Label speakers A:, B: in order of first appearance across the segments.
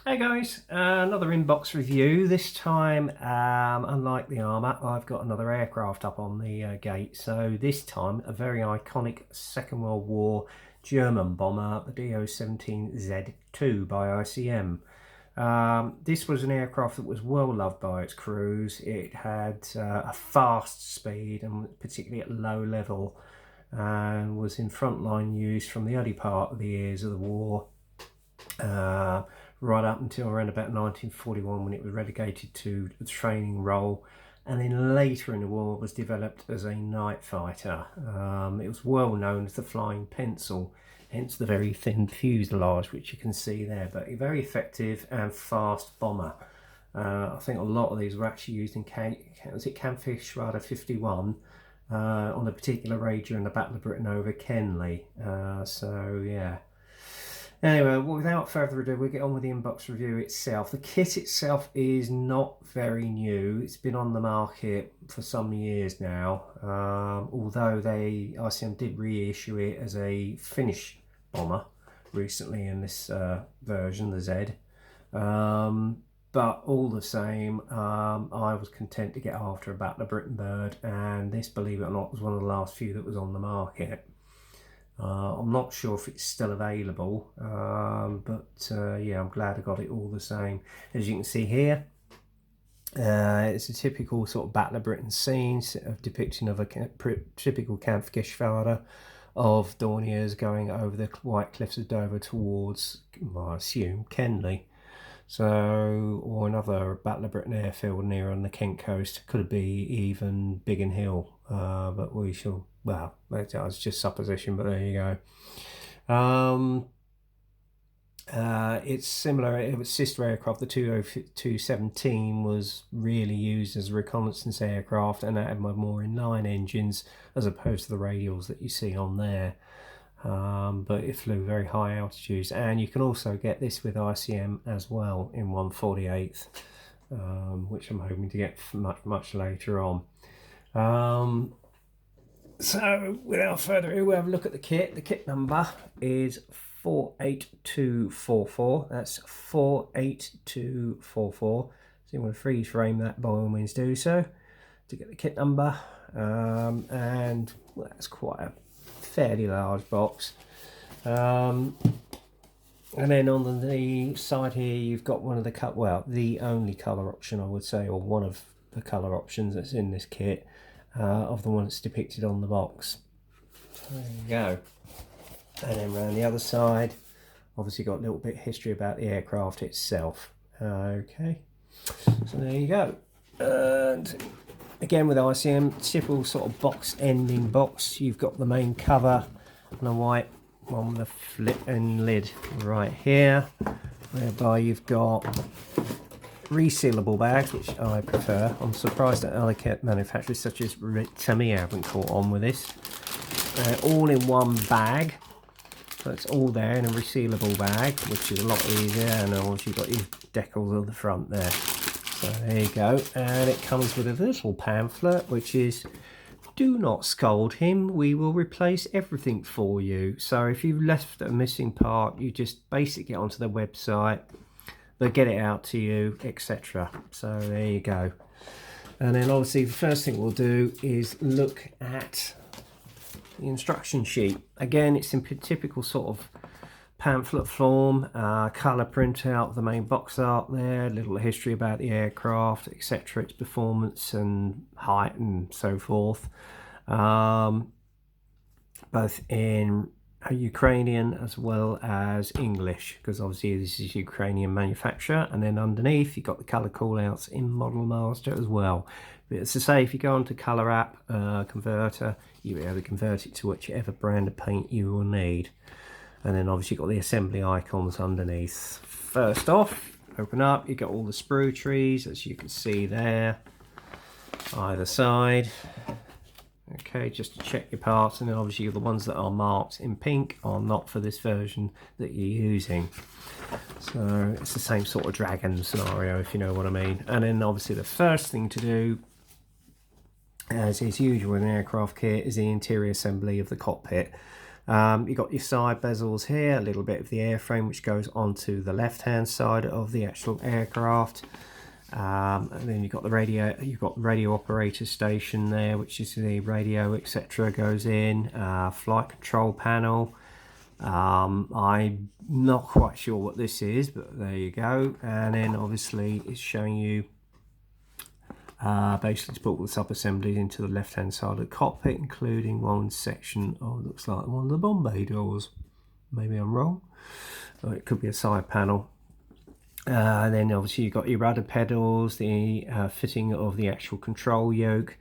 A: Hey guys, another inbox review. This time, unlike the armour, I've got another aircraft up on the gate. So this time, a very iconic Second World War German bomber, the D017Z by ICM. This was an aircraft that was well loved by its crews. It had a fast speed, and particularly at low level, and was in frontline use from the early part of the years of the war. Right up until around about 1941, when it was relegated to a training role, and then later in the war was developed as a night fighter. It was well known as the Flying Pencil, hence the very thin fuselage which you can see there, but a very effective and fast bomber. I think a lot of these were actually used in Campfish Radar 51 on a particular raid during the Battle of Britain over Kenley. So yeah. Anyway, without further ado, we'll get on with the inbox review itself. The kit itself is not very new. It's been on the market for some years now, although ICM did reissue it as a Finnish bomber recently in this version, the Z. But all the same, I was content to get after a Battle of Britain bird, and this, believe it or not, was one of the last few that was on the market. I'm not sure if it's still available, but yeah, I'm glad I got it all the same. As you can see here, it's a typical sort of Battle of Britain scene, a depiction of a typical Campfgeschwader of Dorniers going over the White Cliffs of Dover towards, well, I assume, Kenley. So, or another Battle of Britain airfield near on the Kent coast. Could be even Biggin Hill, but we shall, well, that's just supposition, but there you go. It's similar, it was sister aircraft. The 20217 was really used as a reconnaissance aircraft, and that had more inline engines as opposed to the radials that you see on there. But it flew very high altitudes, and you can also get this with ICM as well in 1/48, which I'm hoping to get much later on. So without further ado, we'll have a look at the kit. The kit number is 48244. That's 48244. So you want to freeze frame that, by all means do so to get the kit number. And well, that's quite a fairly large box. And then on the side here, you've got one of the the only colour option, I would say, or one of the colour options that's in this kit, of the one that's depicted on the box. So there you go. And then around the other side, obviously got a little bit of history about the aircraft itself. Okay, so there you go. And again, with ICM, typical sort of box ending box. You've got the main cover and a white one with a flip and lid right here, whereby you've got resealable bags, which I prefer. I'm surprised that other kit manufacturers such as Tamiya haven't caught on with this. All in one bag, so it's all there in a resealable bag, which is a lot easier. And obviously you've got your decals on the front there. So there you go, and it comes with a little pamphlet which is, do not scold him, we will replace everything for you. So if you've left a missing part, you just basically get onto the website, they'll get it out to you, etc. So there you go. And then obviously the first thing we'll do is look at the instruction sheet. Again, it's in typical sort of pamphlet form, colour printout of the main box art there, a little history about the aircraft, etc., its performance and height and so forth, both in Ukrainian as well as English, because obviously this is Ukrainian manufacturer. And then underneath you've got the colour callouts in Model Master as well. But as I say, if you go onto Colour App Converter, you'll be able to convert it to whichever brand of paint you will need. And then obviously you've got the assembly icons underneath. First off, open up, you've got all the sprue trees, as you can see there, either side. Okay, just to check your parts, and then obviously the ones that are marked in pink are not for this version that you're using. So it's the same sort of dragon scenario, if you know what I mean. And then obviously the first thing to do, as is usual in an aircraft kit, is the interior assembly of the cockpit. You've got your side bezels here, a little bit of the airframe which goes onto the left hand side of the actual aircraft. And then you've got the radio operator station there, which is the radio etc. goes in. Flight control panel. I'm not quite sure what this is, but there you go. And then obviously it's showing you basically to put all the sub-assemblies into the left hand side of the cockpit, including one section of, looks like one of the bomb bay doors. Maybe I'm wrong, or it could be a side panel. And then obviously you've got your rudder pedals, the fitting of the actual control yoke,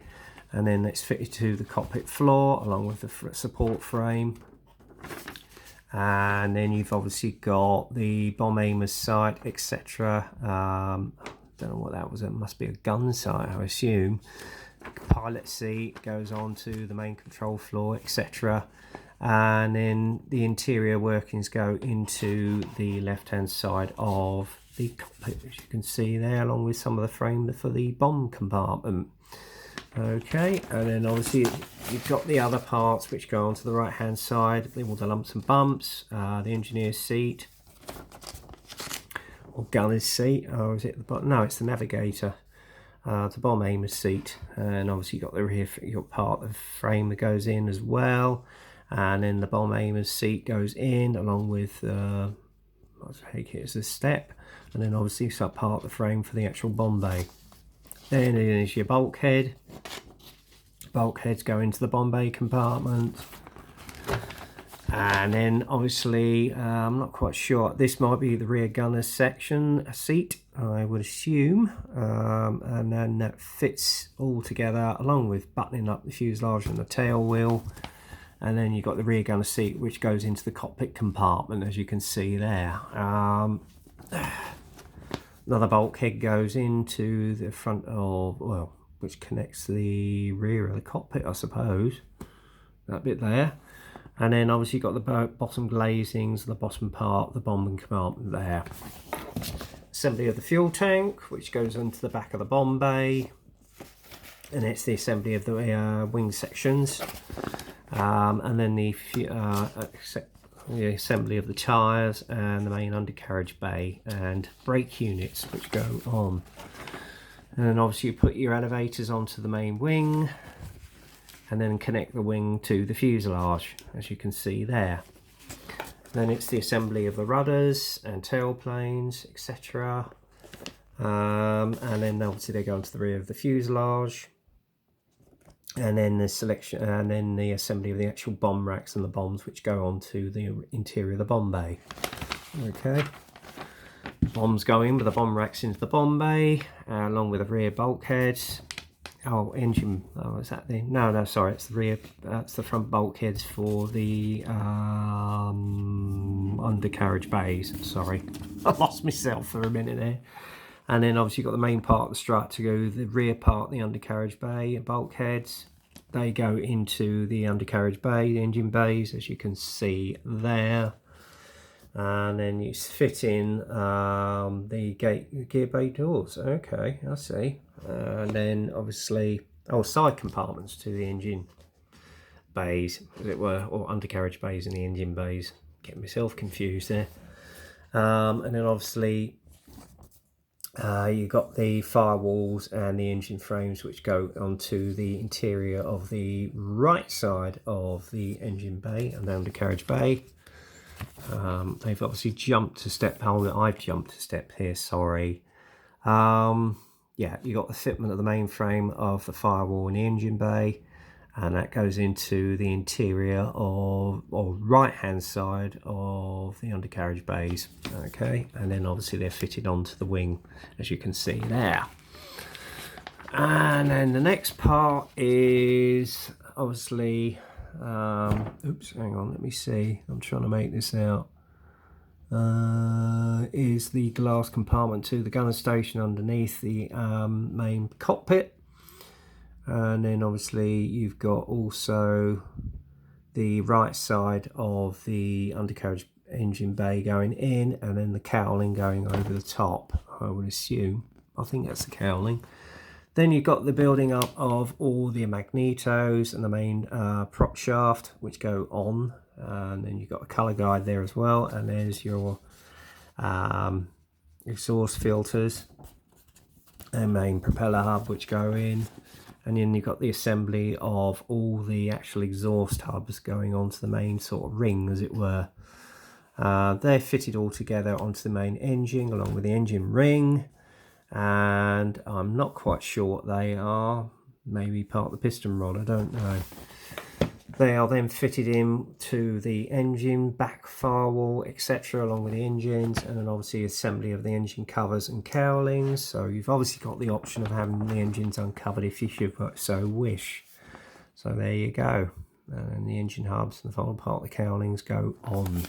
A: and then it's fitted to the cockpit floor along with the support frame. And then you've obviously got the bomb aimer's sight, etc. Don't know what that was. It must be a gun sight, I assume. Pilot seat goes on to the main control floor, etc. And then the interior workings go into the left hand side of the cockpit, as you can see there, along with some of the frame for the bomb compartment. Okay, and then obviously you've got the other parts which go onto the right hand side, all the lumps and bumps, the engineer's seat, or gunner's seat, or is it the bottom? No, it's the navigator, the bomb aimer's seat, and obviously you've got the rear, you've got part of the frame that goes in as well, and then the bomb aimer's seat goes in along with, I take it as a step, and then obviously some part of the frame for the actual bomb bay. Then there's your bulkhead. Bulkheads go into the bomb bay compartment. And then obviously, I'm not quite sure, this might be the rear gunner's section, a seat, I would assume. And then that fits all together along with buttoning up the fuselage and the tail wheel. And then you've got the rear gunner seat which goes into the cockpit compartment, as you can see there. Another bulkhead goes into the front of, well, which connects the rear of the cockpit, I suppose. That bit there. And then obviously you've got the bottom glazings, the bottom part of the bombing compartment there. Assembly of the fuel tank, which goes into the back of the bomb bay. And it's the assembly of the wing sections. And then the assembly of the tyres and the main undercarriage bay and brake units which go on. And then obviously you put your elevators onto the main wing and then connect the wing to the fuselage, as you can see there. Then it's the assembly of the rudders and tailplanes, etc. And then obviously they go onto the rear of the fuselage. And then the selection, and then the assembly of the actual bomb racks and the bombs which go onto the interior of the bomb bay. Okay, bombs go in with the bomb racks into the bomb bay, along with the rear bulkheads. Oh, engine. Oh, is that the? No, sorry, it's the rear. That's the front bulkheads for the undercarriage bays. Sorry, I lost myself for a minute there. And then obviously you've got the main part of the strut to go the rear part, the undercarriage bay, bulkheads. They go into the undercarriage bay, the engine bays, as you can see there. And then you fit in the gear bay doors. Okay, I see. And then obviously, side compartments to the engine bays, as it were, or undercarriage bays and the engine bays. Getting myself confused there. And then obviously, you've got the firewalls and the engine frames which go onto the interior of the right side of the engine bay and the undercarriage bay. They've obviously jumped a step. Oh, I've jumped a step here, sorry. Yeah, you've got the fitment of the main frame of the firewall in the engine bay, and that goes into the interior of, or right hand side of the undercarriage bays. Okay, and then obviously they're fitted onto the wing, as you can see there. And then the next part is obviously oops, hang on, let me see, I'm trying to make this out. Is the glass compartment to the gunner station underneath the main cockpit. And then obviously you've got also the right side of the undercarriage engine bay going in, and then the cowling going over the top, I would assume. I think that's the cowling. Then you've got the building up of all the magnetos and the main prop shaft which go on and then you've got a colour guide there as well, and there's your exhaust filters and main propeller hub which go in, and then you've got the assembly of all the actual exhaust hubs going onto the main sort of ring, as it were. They're fitted all together onto the main engine along with the engine ring, and I'm not quite sure what they are, maybe part of the piston rod, I don't know. They are then fitted in to the engine, back firewall, etc. along with the engines, and then obviously assembly of the engine covers and cowlings. So you've obviously got the option of having the engines uncovered if you should so wish. So there you go. And the engine hubs and the final part of the cowlings go on.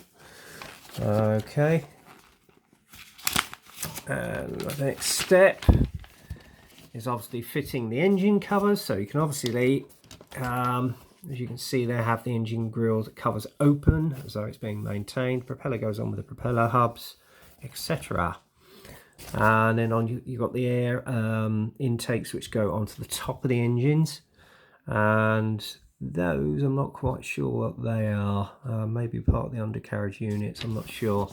A: Okay. And the next step is obviously fitting the engine covers. So you can obviously as you can see there, have the engine grille covers open as though it's being maintained. Propeller goes on with the propeller hubs, etc. And then you've got the air intakes which go onto the top of the engines, and those I'm not quite sure what they are. Maybe part of the undercarriage units, I'm not sure.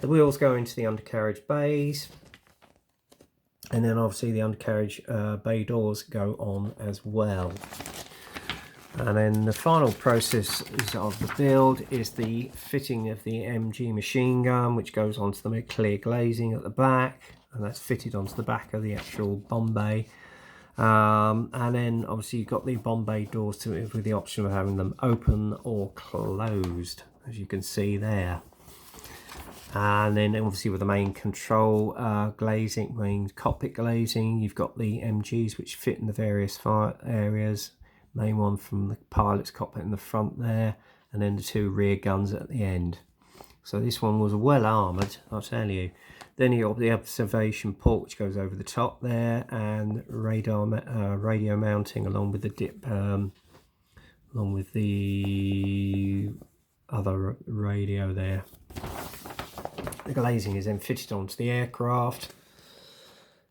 A: The wheels go into the undercarriage bays, and then obviously the undercarriage bay doors go on as well. And then the final process of the build is the fitting of the MG machine gun, which goes onto the clear glazing at the back, and that's fitted onto the back of the actual bomb bay. And then obviously you've got the bomb bay doors with the option of having them open or closed, as you can see there. And then obviously with the main control glazing, main cockpit glazing, you've got the MGs which fit in the various fire areas. Main one from the pilot's cockpit in the front there, and then the two rear guns at the end. So this one was well armoured, I'll tell you. Then you got the observation port which goes over the top there, and radio mounting along with the along with the other radio there. The glazing is then fitted onto the aircraft,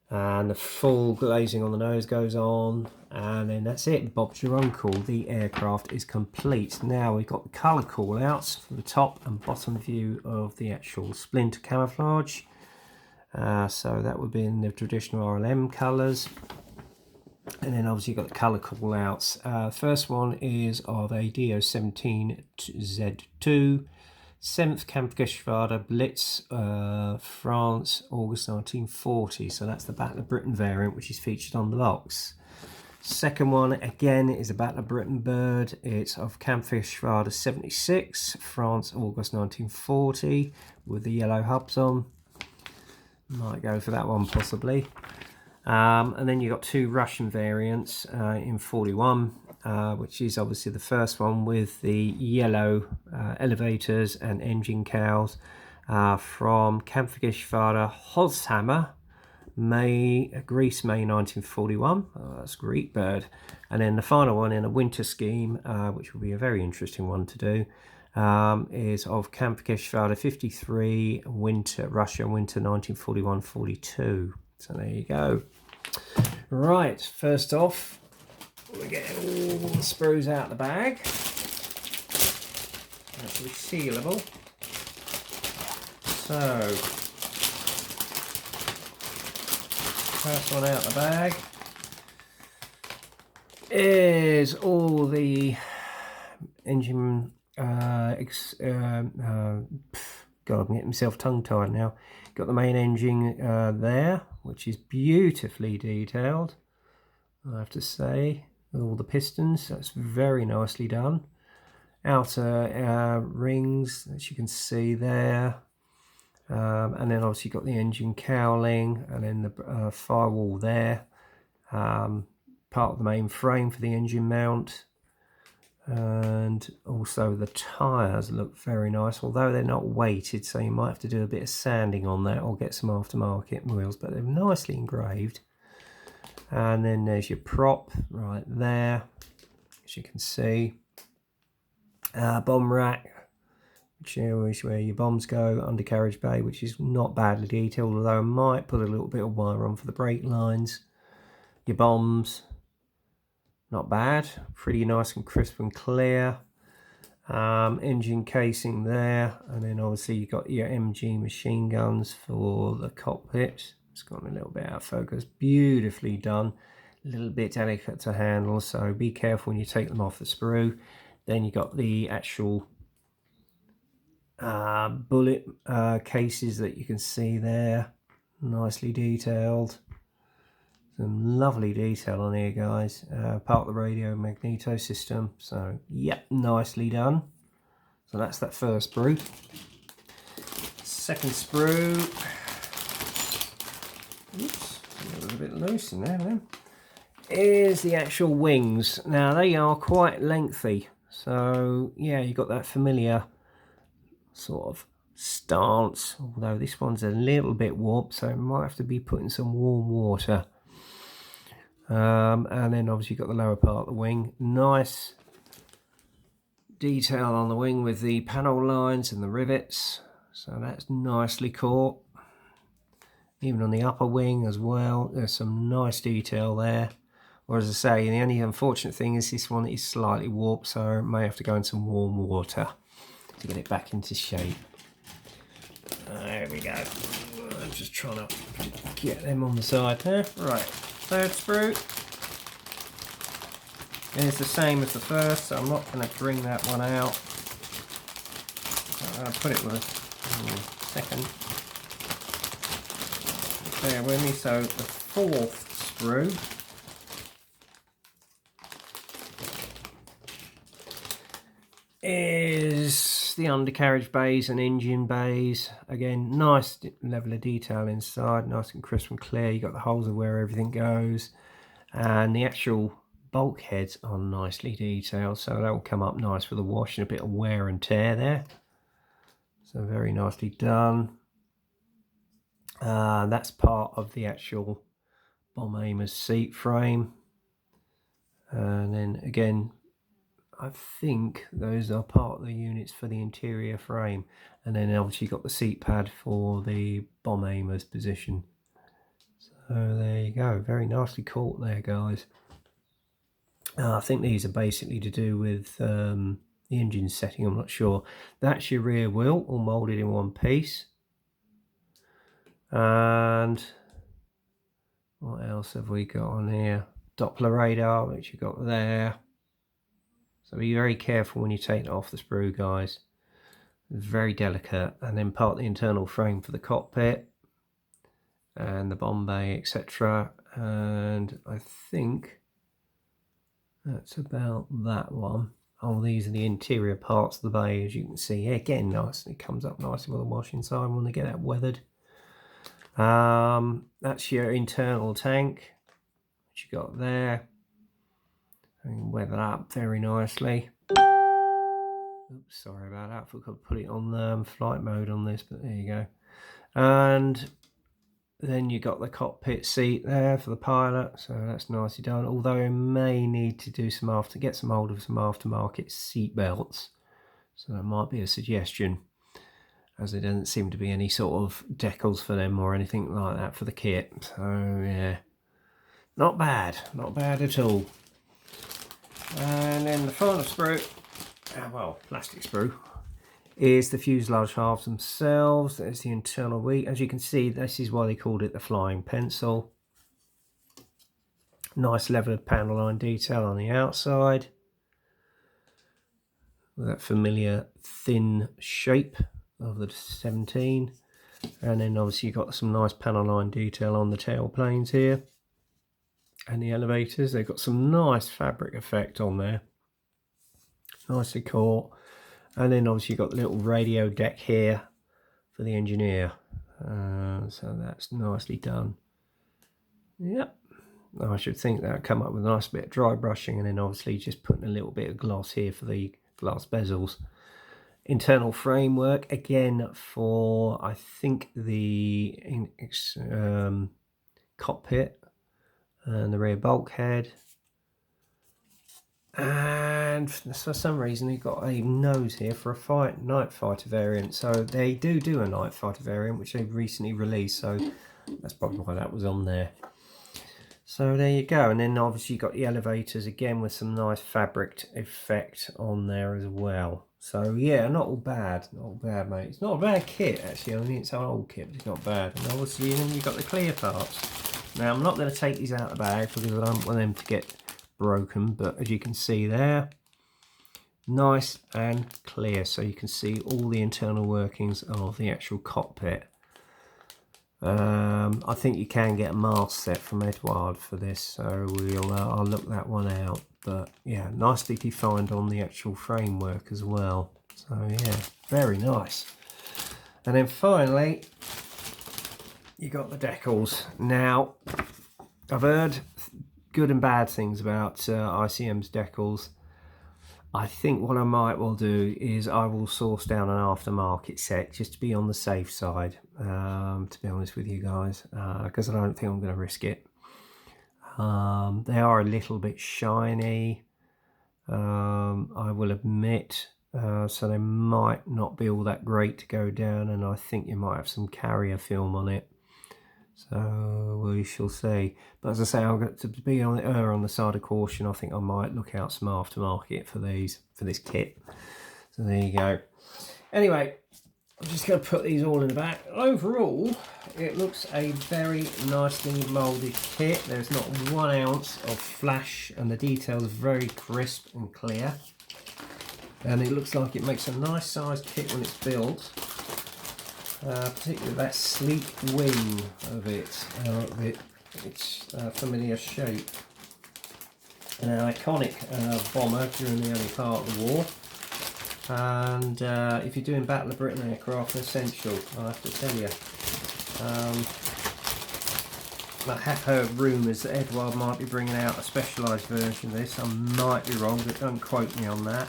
A: and the full glazing on the nose goes on, and then that's it. Bob's your uncle. The aircraft is complete. Now we've got the colour call-outs for the top and bottom view of the actual splinter camouflage. So that would be in the traditional RLM colours. And then obviously you've got the colour call-outs. First one is of a D017Z2. 7th Kampfgeschwader Blitz, France, August 1940. So that's the Battle of Britain variant, which is featured on the box. Second one, again, is a Battle of Britain bird. It's of Kampfgeschwader 76, France, August 1940, with the yellow hubs on. Might go for that one, possibly. And then you've got two Russian variants in 41. Which is obviously the first one with the yellow elevators and engine cowls from Kampfgeschwader Holzhammer, Greece, May 1941. Oh, that's a Greek bird. And then the final one in a winter scheme, which will be a very interesting one to do, is of Kampfgeschwader 53, Russia, winter 1941-42. So there you go. Right, first off, we get all the sprues out of the bag. That's resealable. So, first one out of the bag is all the engine. God, I'm getting myself tongue-tied now. Got the main engine there, which is beautifully detailed, I have to say. With all the pistons, that's very nicely done. Outer rings, as you can see there, and then obviously you've got the engine cowling, and then the firewall there, part of the main frame for the engine mount, and also the tyres look very nice, although they're not weighted, so you might have to do a bit of sanding on that or get some aftermarket wheels, but they're nicely engraved. And then there's your prop right there, as you can see. Bomb rack, which is where your bombs go. Undercarriage bay, which is not badly detailed, although I might put a little bit of wire on for the brake lines. Your bombs, not bad, pretty nice and crisp and clear. Engine casing there, and then obviously you've got your MG machine guns for the cockpit. It's gone a little bit out of focus. Beautifully done. A little bit delicate to handle, so be careful when you take them off the sprue. Then you got the actual bullet cases that you can see there, nicely detailed. Some lovely detail on here, guys. Part of the radio magneto system, so yep, nicely done. So that's that first sprue. Second sprue, oops, a little bit loose in there then, is the actual wings. Now they are quite lengthy, so yeah, you got that familiar sort of stance, although this one's a little bit warped, so it might have to be put in some warm water. And then obviously you've got the lower part of the wing. Nice detail on the wing with the panel lines and the rivets, so that's nicely caught. Even on the upper wing as well, there's some nice detail there. Or as I say, the only unfortunate thing is this one is slightly warped, so I may have to go in some warm water to get it back into shape. There we go. I'm just trying to get them on the side there. Right, third sprue is the same as the first, so I'm not going to bring that one out. I'm going to put it with a second. Bear with me. So the fourth sprue is the undercarriage bays and engine bays. Again, nice level of detail inside, nice and crisp and clear. You got the holes of where everything goes, and the actual bulkheads are nicely detailed, so that will come up nice with a wash and a bit of wear and tear there. So very nicely done. That's part of the actual bomb aimer's seat frame, and then again, I think those are part of the units for the interior frame, and then obviously got the seat pad for the bomb aimer's position. So there you go, very nicely caught there, guys. I think these are basically to do with the engine setting, I'm not sure. That's your rear wheel, all moulded in one piece. And what else have we got on here? Doppler radar, which you got there. So be very careful when you take it off the sprue, guys. Very delicate. And then part of the internal frame for the cockpit and the bomb bay, etc. And I think that's about that one. Oh, these are the interior parts of the bay, as you can see. Again, nice. It comes up nicely with the wash inside when they get that weathered. That's your internal tank, which you got there. And weather up very nicely. Oops, sorry about that. I forgot to put it on flight mode on this, but there you go. And then you got the cockpit seat there for the pilot, so that's nicely done. Although I may need to do some get some hold of some aftermarket seat belts, so that might be a suggestion, as there doesn't seem to be any sort of decals for them or anything like that for the kit. So yeah, not bad at all. And then the final sprue, well, plastic sprue, is the fuselage halves themselves. There's the internal wheel. As you can see, this is why they called it the flying pencil. Nice level of panel line detail on the outside, with that familiar thin shape of the 17. And then obviously you've got some nice panel line detail on the tail planes here. And the elevators, they've got some nice fabric effect on there. Nicely caught. And then obviously you've got the little radio deck here for the engineer. So that's nicely done. Yep. I should think that'll come up with a nice bit of dry brushing, and then obviously just putting a little bit of gloss here for the glass bezels. Internal framework, again for, I think, the cockpit and the rear bulkhead. And for some reason they've got a nose here for a night fighter variant, so they do a night fighter variant which they've recently released, so that's probably why that was on there. So there you go. And then obviously you've got the elevators again with some nice fabric effect on there as well. So yeah, not all bad, not all bad, mate. It's not a bad kit actually. I mean, it's an old kit, but it's not bad. And obviously, then you've got the clear parts. Now I'm not going to take these out of the bag because I don't want them to get broken. But as you can see there, nice and clear, so you can see all the internal workings of the actual cockpit. I think you can get a mask set from Edward for this, so I'll look that one out. But yeah, nicely defined on the actual framework as well. So yeah, very nice. And then finally, you got the decals. Now, I've heard good and bad things about ICM's decals. I think what I might well do is I will source down an aftermarket set just to be on the safe side, to be honest with you guys, because I don't think I'm going to risk it. They are a little bit shiny, I will admit, so they might not be all that great to go down, and I think you might have some carrier film on it. So we shall see. But as I say, I've got to be on the side of caution. I think I might look out some aftermarket for this kit. So there you go. Anyway, I'm just going to put these all in the back. Overall, it looks a very nicely moulded kit. There's not 1 ounce of flash, and the details are very crisp and clear. And it looks like it makes a nice sized kit when it's built. Particularly that sleek wing of its familiar shape. An iconic bomber during the early part of the war, and if you're doing Battle of Britain aircraft, essential, I have to tell you. I have heard rumours that Edward might be bringing out a specialised version of this. I might be wrong, but don't quote me on that.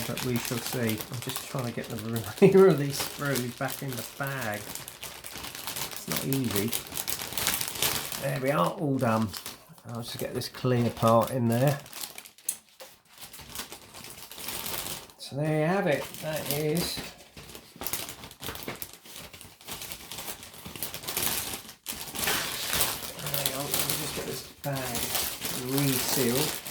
A: But we shall see. I'm just trying to get the remainder of these screws back in the bag. It's not easy. There we are, all done. I'll just get this clear part in there. So there you have it. That is hang on, let me just get this bag resealed.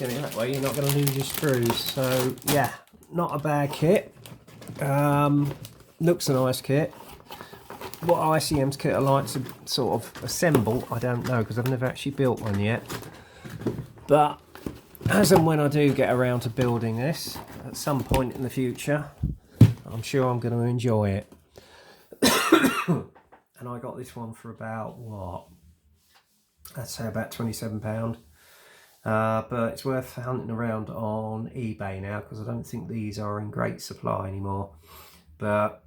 A: That way you're not going to lose your screws. So yeah, not a bad kit. Looks a nice kit. What ICM's kit I like to sort of assemble, I don't know, because I've never actually built one yet. But as and when I do get around to building this at some point in the future, I'm sure I'm going to enjoy it. And I got this one for about, what, I'd say about £27. But it's worth hunting around on eBay now, because I don't think these are in great supply anymore. But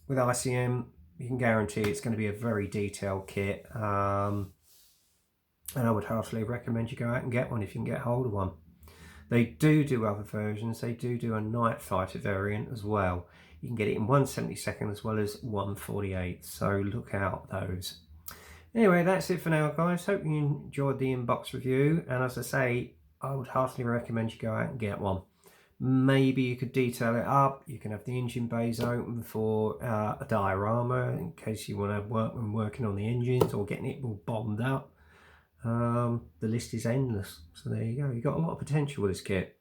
A: with ICM, you can guarantee it's going to be a very detailed kit, and I would heartily recommend you go out and get one if you can get hold of one. They do other versions. They do a night fighter variant as well. You can get it in 1/72 as well as 1/48, so look out those. Anyway, that's it for now, guys. Hope you enjoyed the inbox review, and as I say, I would heartily recommend you go out and get one. Maybe you could detail it up. You can have the engine bays open for a diorama in case you want to work when working on the engines or getting it all bombed up. The list is endless. So there you go. You've got a lot of potential with this kit.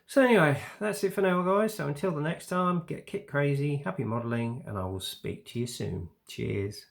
A: So anyway, that's it for now, guys. So until the next time, get kit crazy, happy modelling, and I will speak to you soon. Cheers.